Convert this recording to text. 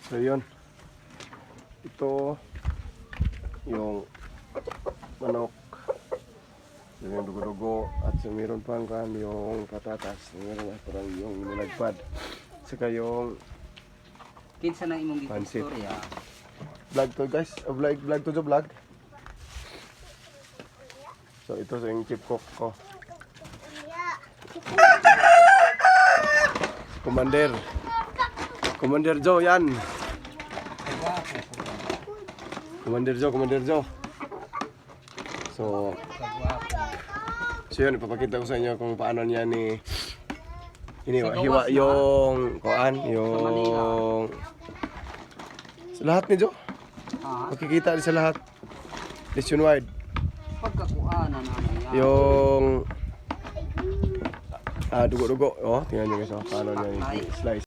So yun. Ito yung manok. Yung dugo-dugo. At so meron pang kan yung patatas. Meron parang yung nilagpad. Saka yung Kinsa na imong pansit. gikustorya. Vlog to guys. Vlog to the vlog. So ito sa yung chip cook ko. Commander Joe yan. Commander Joe. So yun, ipapakita ko sa inyo kung paano niya ni hiwa yung kuan, yung sa lahat ni Joe. Makikita sa lahat. Nationwide. Pagkakuanan naman yan. Yung dugo-dugo. Oh, tingnan nyo guys, paano niya i-slice.